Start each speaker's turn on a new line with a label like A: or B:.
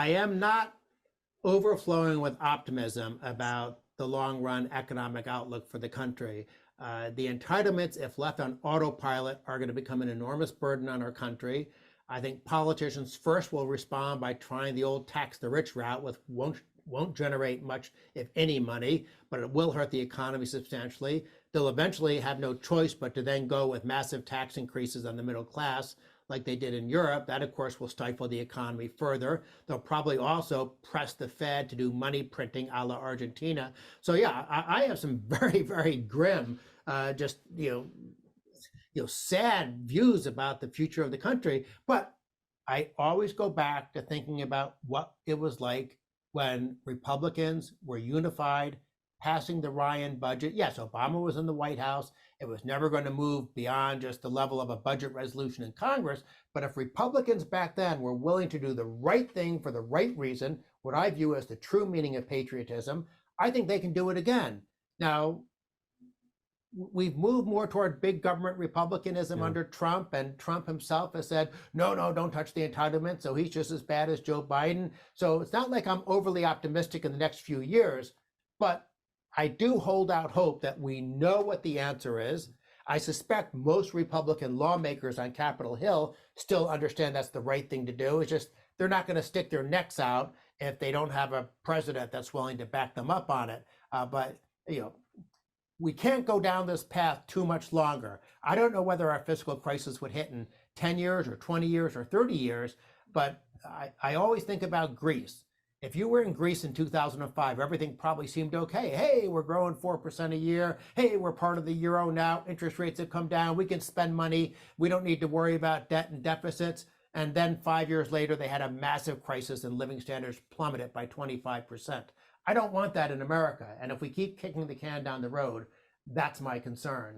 A: I am not overflowing with optimism about the long run economic outlook for the country. The entitlements, if left on autopilot, are going to become an enormous burden on our country. I think politicians first will respond by trying the old tax the rich route, which won't generate much, if any, money, but it will hurt the economy substantially. They'll eventually have no choice but to then go with massive tax increases on the middle class, like they did in Europe. That, of course, will stifle the economy further. They'll probably also press the Fed to do money printing a la Argentina. So yeah, I have some very, very grim, just sad views about the future of the country. But I always go back to thinking about what it was like when Republicans were unified, passing the Ryan budget. Yes, Obama was in the White House. It was never going to move beyond just the level of a budget resolution in Congress. But if Republicans back then were willing to do the right thing for the right reason, what I view as the true meaning of patriotism, I think they can do it again. Now, we've moved more toward big government republicanism under Trump, and Trump himself has said, no, don't touch the entitlement. So he's just as bad as Joe Biden. So it's not like I'm overly optimistic in the next few years, but I do hold out hope that we know what the answer is. I suspect most Republican lawmakers on Capitol Hill still understand that's the right thing to do. It's just they're not going to stick their necks out if they don't have a president that's willing to back them up on it. But we can't go down this path too much longer. I don't know whether our fiscal crisis would hit in 10 years or 20 years or 30 years, but I always think about Greece. If you were in Greece in 2005, everything probably seemed okay. Hey, we're growing 4% a year. Hey, we're part of the euro now. Interest rates have come down. We can spend money. We don't need to worry about debt and deficits. And then 5 years later, they had a massive crisis and living standards plummeted by 25%. I don't want that in America. And if we keep kicking the can down the road, that's my concern.